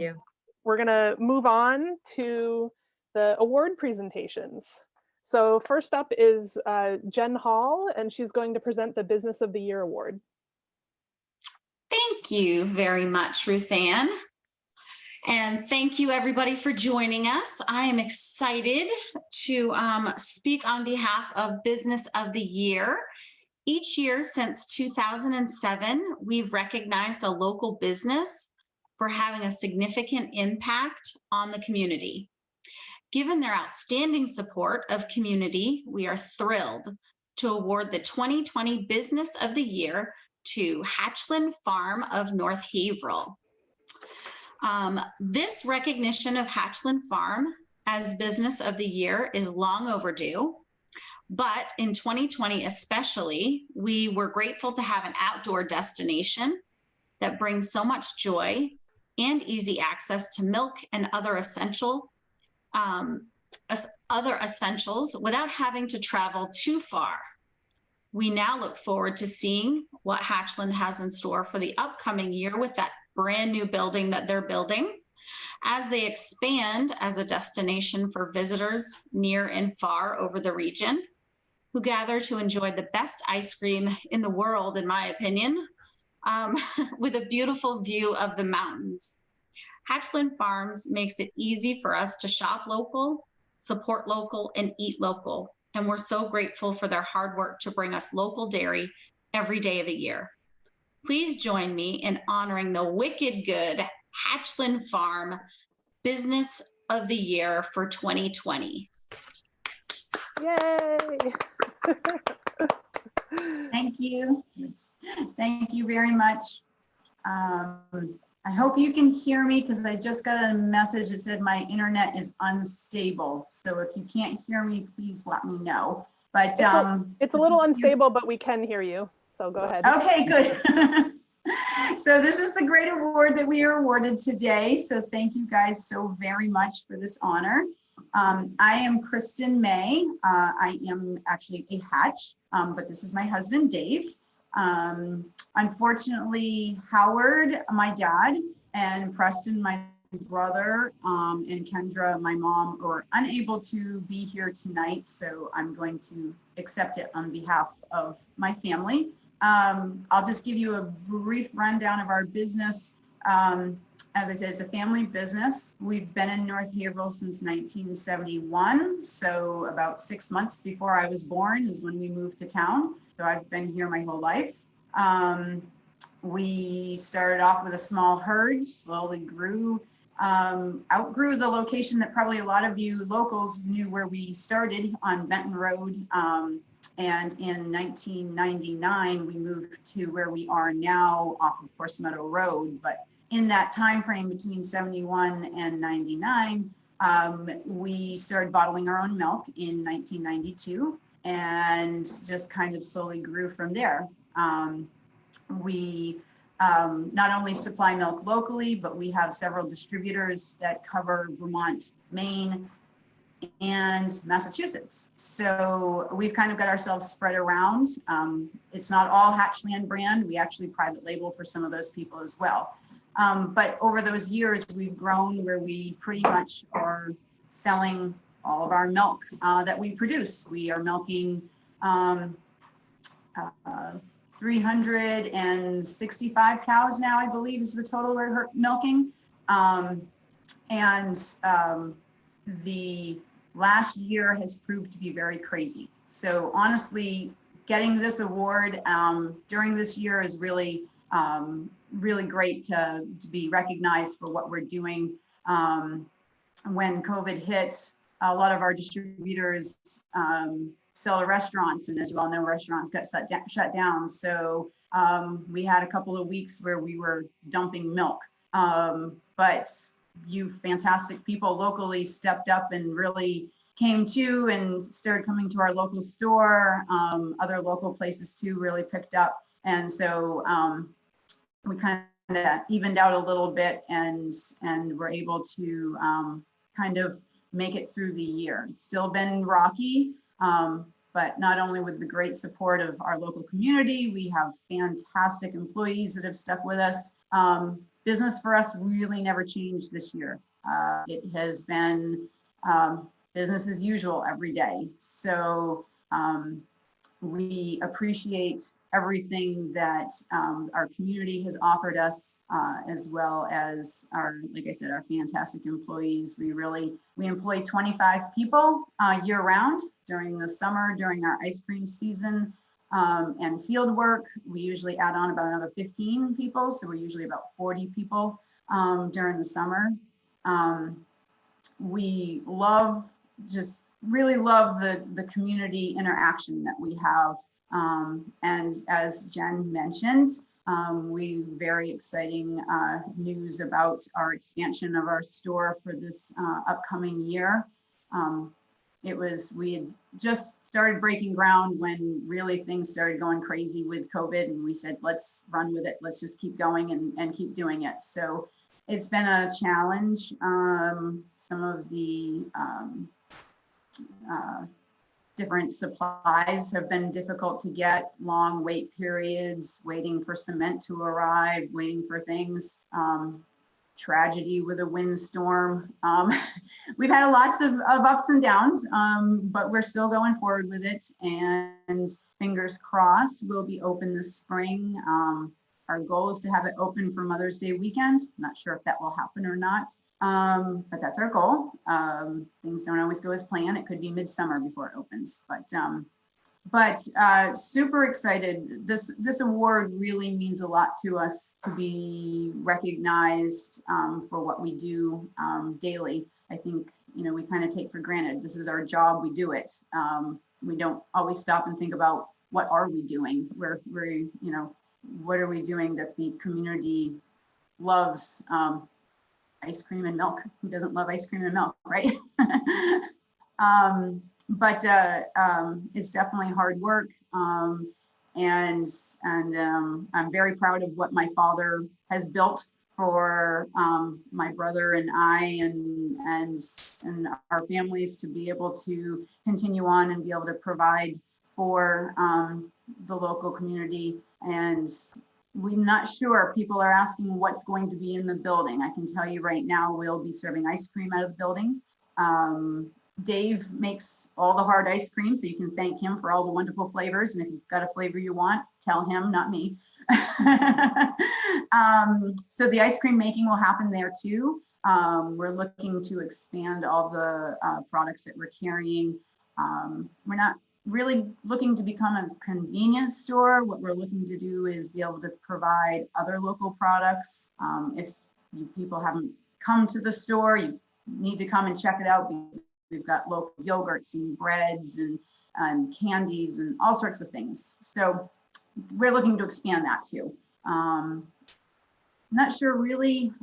you. We're going to move on to the award presentations. So first up is Jen Hall, and she's going to present the Business of the Year Award. Thank you very much, Ruth Ann. And thank you everybody for joining us. I am excited to speak on behalf of Business of the Year. Each year since 2007, we've recognized a local business for having a significant impact on the community. Given their outstanding support of community, we are thrilled to award the 2020 Business of the Year to Hatchland Farm of North Haverhill. This recognition of Hatchland Farm as Business of the Year is long overdue, but in 2020 especially, we were grateful to have an outdoor destination that brings so much joy and easy access to milk and other essentials without having to travel too far. We now look forward to seeing what Hatchland has in store for the upcoming year with that brand new building that they're building, as they expand as a destination for visitors near and far over the region, who gather to enjoy the best ice cream in the world, in my opinion, with a beautiful view of the mountains. Hatchland Farms makes it easy for us to shop local, support local, and eat local. And we're so grateful for their hard work to bring us local dairy every day of the year. Please join me in honoring the wicked good Hatchland Farm Business of the Year for 2020. Yay! Thank you. Thank you very much. I hope you can hear me because I just got a message that said my internet is unstable. So if you can't hear me, please let me know. But it's a little unstable, but we can hear you. So go ahead. Okay, good. So this is the great award that we are awarded today. So thank you guys so very much for this honor. I am Kristen May. I am actually a Hatch, but this is my husband, Dave. Unfortunately, Howard, my dad, and Preston, my brother, and Kendra, my mom, were unable to be here tonight, so I'm going to accept it on behalf of my family. I'll just give you a brief rundown of our business. As I said, it's a family business. We've been in North Haverhill since 1971, so about 6 months before I was born is when we moved to town. So I've been here my whole life. We started off with a small herd, slowly grew, outgrew the location that probably a lot of you locals knew where we started on Benton Road. And in 1999, we moved to where we are now off of Horse Meadow Road. But in that time frame between 71 and 99, we started bottling our own milk in 1992 and just kind of slowly grew from there. We not only supply milk locally, but we have several distributors that cover Vermont, Maine, and Massachusetts. So we've kind of got ourselves spread around. It's not all Hatchland brand. We actually private label for some of those people as well. But over those years, we've grown where we pretty much are selling all of our milk that we produce. We are milking 365 cows now, I believe, is the total we're milking. The last year has proved to be very crazy. So honestly, getting this award during this year is really, really great to be recognized for what we're doing. When COVID hit, a lot of our distributors sell to restaurants, and as you all know, restaurants got shut down. So we had a couple of weeks where we were dumping milk. But you fantastic people locally stepped up and really came to and started coming to our local store. Other local places too really picked up. And so we kind of evened out a little bit and were able to kind of make it through the year. It's still been rocky, but not only with the great support of our local community, we have fantastic employees that have stuck with us. business for us really never changed this year. It has been business as usual every day. So we appreciate everything that our community has offered us, as well as our, like I said, our fantastic employees. We employ 25 people year round during the summer, during our ice cream season and field work. We usually add on about another 15 people. So we're usually about 40 people during the summer. We really love the community interaction that we have. And as Jen mentioned, we very exciting news about our expansion of our store for this upcoming year. We had just started breaking ground when really things started going crazy with COVID, and we said, let's run with it. Let's just keep going and keep doing it. So it's been a challenge. Some of the different supplies have been difficult to get, long wait periods, waiting for cement to arrive, waiting for things, tragedy with a windstorm. We've had lots of ups and downs, but we're still going forward with it, and fingers crossed we'll be open this spring. Our goal is to have it open for Mother's Day weekend. Not sure if that will happen or not. But that's our goal. Things don't always go as planned. It could be midsummer before it opens, but super excited. This award really means a lot to us, to be recognized for what we do daily. I think, we kind of take for granted. This is our job. We do it. We don't always stop and think about what are we doing. What are we doing that the community loves? Ice cream and milk. Who doesn't love ice cream and milk, right? But it's definitely hard work. And I'm very proud of what my father has built for my brother and I and our families to be able to continue on and be able to provide for the local community. And we're not sure. People are asking what's going to be in the building. I can tell you right now, we'll be serving ice cream out of the building. Dave makes all the hard ice cream, so you can thank him for all the wonderful flavors. And if you've got a flavor you want, tell him, not me. So the ice cream making will happen there too. We're looking to expand all the products that we're carrying. We're not really looking to become a convenience store. What we're looking to do is be able to provide other local products. If people haven't come to the store, you need to come and check it out. We've got local yogurts and breads and candies and all sorts of things. So we're looking to expand that too. Not sure really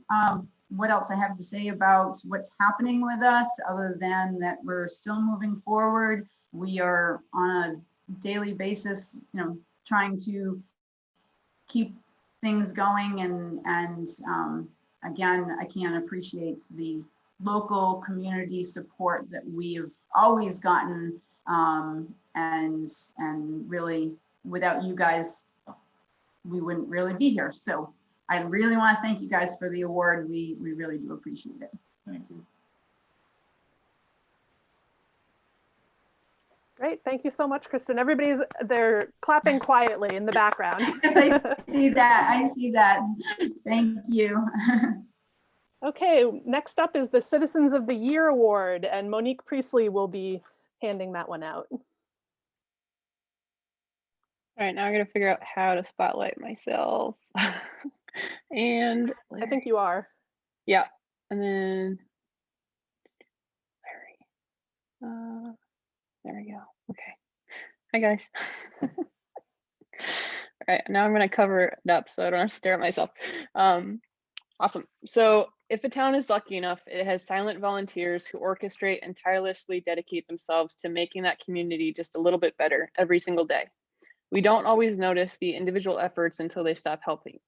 what else I have to say about what's happening with us, other than that we're still moving forward. We are on a daily basis, trying to keep things going. And again, I can't appreciate the local community support that we've always gotten. And really, without you guys, we wouldn't really be here. So I really want to thank you guys for the award. We really do appreciate it. Thank you. Great, thank you so much, Kristen. They're clapping quietly in the background. Yes, I see that. Thank you. Okay, next up is the Citizens of the Year Award, and Monique Priestley will be handing that one out. All right, now I'm gonna figure out how to spotlight myself. And I think you are. yeah, and then there we go. Okay. Hi guys. All right, now I'm gonna cover it up so I don't have to stare at myself. Awesome. So if a town is lucky enough, it has silent volunteers who orchestrate and tirelessly dedicate themselves to making that community just a little bit better every single day. We don't always notice the individual efforts until they stop happening.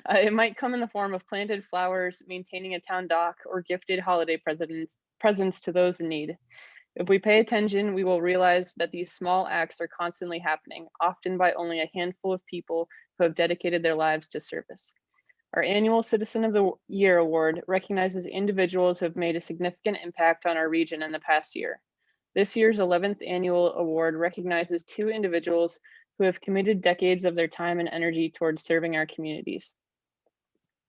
It might come in the form of planted flowers, maintaining a town dock, or gifted holiday presents to those in need. If we pay attention, we will realize that these small acts are constantly happening, often by only a handful of people who have dedicated their lives to service. Our annual Citizen of the Year award recognizes individuals who have made a significant impact on our region in the past year. This year's 11th annual award recognizes 2 individuals who have committed decades of their time and energy towards serving our communities.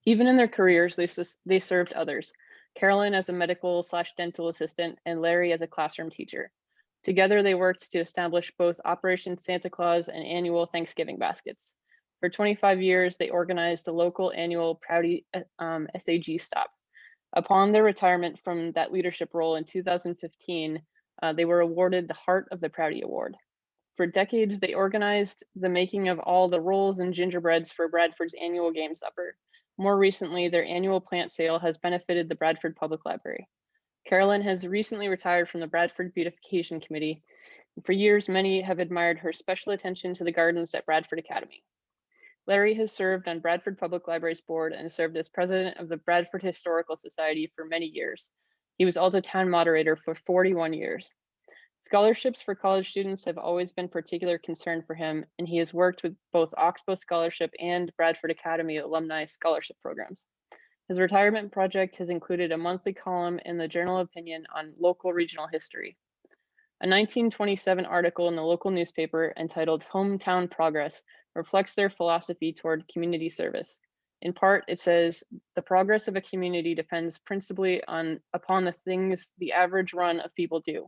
Even in their careers, they served others. Carolyn as a medical/dental assistant and Larry as a classroom teacher. Together, they worked to establish both Operation Santa Claus and annual Thanksgiving baskets. For 25 years, they organized the local annual Proudy SAG stop. Upon their retirement from that leadership role in 2015, they were awarded the Heart of the Proudy Award. For decades, they organized the making of all the rolls and gingerbreads for Bradford's annual game supper. More recently, their annual plant sale has benefited the Bradford Public Library. Carolyn has recently retired from the Bradford Beautification Committee. For years, many have admired her special attention to the gardens at Bradford Academy. Larry has served on Bradford Public Library's board and served as president of the Bradford Historical Society for many years. He was also town moderator for 41 years. Scholarships for college students have always been particular concern for him, and he has worked with both Oxbow Scholarship and Bradford Academy alumni scholarship programs. His retirement project has included a monthly column in the Journal of Opinion on local regional history. A 1927 article in the local newspaper entitled Hometown Progress reflects their philosophy toward community service. In part, it says, the progress of a community depends principally upon the things the average run of people do.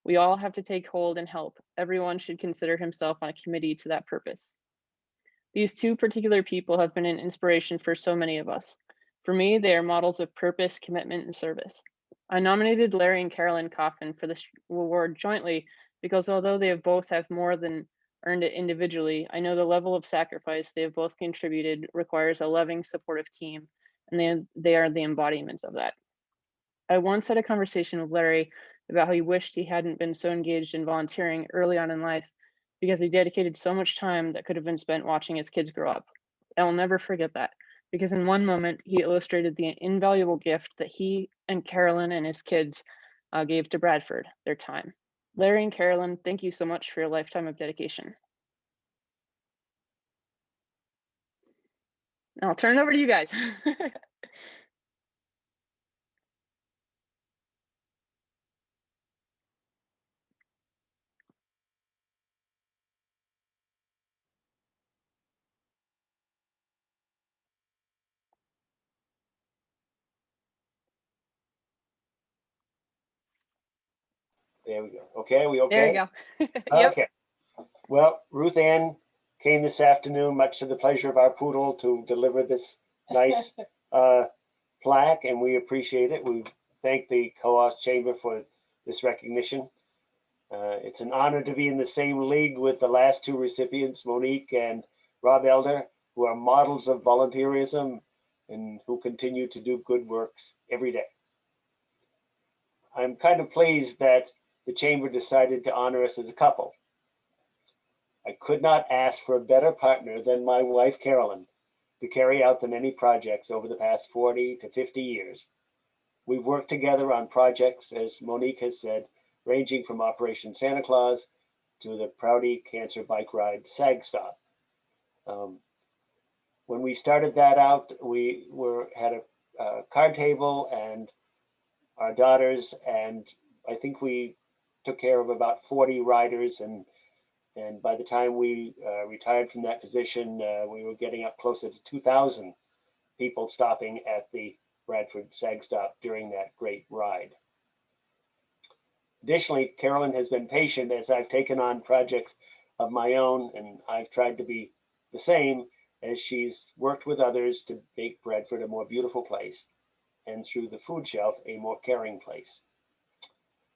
We all have to take hold and help. Everyone should consider himself on a committee to that purpose. These 2 particular people have been an inspiration for so many of us. For me, they are models of purpose, commitment, and service. I nominated Larry and Carolyn Coffin for this award jointly because although they both have more than earned it individually, I know the level of sacrifice they have both contributed requires a loving, supportive team, and they are the embodiments of that. I once had a conversation with Larry about how he wished he hadn't been so engaged in volunteering early on in life because he dedicated so much time that could have been spent watching his kids grow up. I will never forget that, because in one moment he illustrated the invaluable gift that he and Carolyn and his kids gave to Bradford, their time. Larry and Carolyn, thank you so much for your lifetime of dedication. Now I'll turn it over to you guys. There we go. Okay, are we okay? There you go. Yep. Okay. Well, Ruth Ann came this afternoon, much to the pleasure of our poodle, to deliver this nice plaque, and we appreciate it. We thank the Cohase Chamber for this recognition. It's an honor to be in the same league with the last 2 recipients, Monique and Rob Elder, who are models of volunteerism and who continue to do good works every day. I'm kind of pleased that the Chamber decided to honor us as a couple. I could not ask for a better partner than my wife, Carolyn, to carry out the many projects over the past 40 to 50 years. We've worked together on projects, as Monique has said, ranging from Operation Santa Claus to the Proudy Cancer Bike Ride SAG Stop. When we started that out, we had a card table and our daughters, and I think we took care of about 40 riders, and by the time we retired from that position, we were getting up closer to 2,000 people stopping at the Bradford SAG Stop during that great ride. Additionally, Carolyn has been patient as I've taken on projects of my own, and I've tried to be the same as she's worked with others to make Bradford a more beautiful place, and through the food shelf, a more caring place.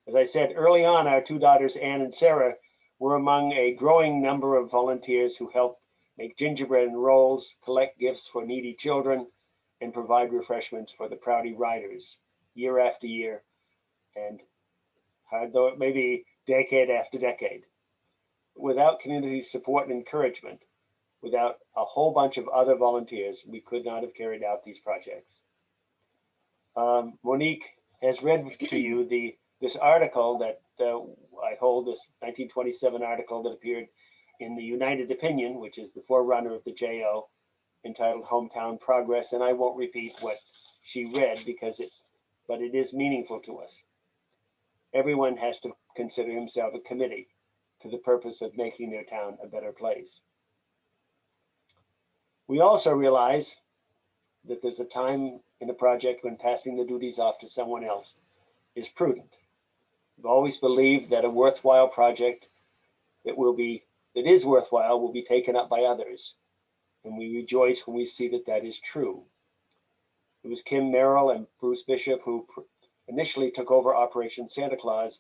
As I said early on, our 2 daughters, Anne and Sarah, were among a growing number of volunteers who helped make gingerbread and rolls, collect gifts for needy children, and provide refreshments for the Proudy riders year after year, and hard though it may be, decade after decade. Without community support and encouragement, without a whole bunch of other volunteers, we could not have carried out these projects. Monique has read to you this article that I hold, this 1927 article that appeared in the United Opinion, which is the forerunner of the JO, entitled Hometown Progress, and I won't repeat what she read but it is meaningful to us. Everyone has to consider himself a committee to the purpose of making their town a better place. We also realize that there's a time in a project when passing the duties off to someone else is prudent. We've always believed that a worthwhile project that is worthwhile will be taken up by others, and we rejoice when we see that that is true. It was Kim Merrill and Bruce Bishop who initially took over Operation Santa Claus,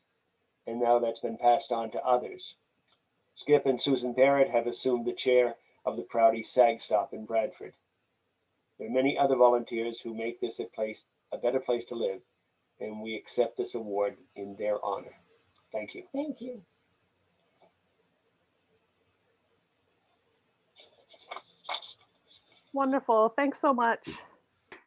and now that's been passed on to others. Skip and Susan Barrett have assumed the chair of the Prouty Sag Stop in Bradford. There are many other volunteers who make this a better place to live, and we accept this award in their honor. Thank you. Thank you. Wonderful. Thanks so much.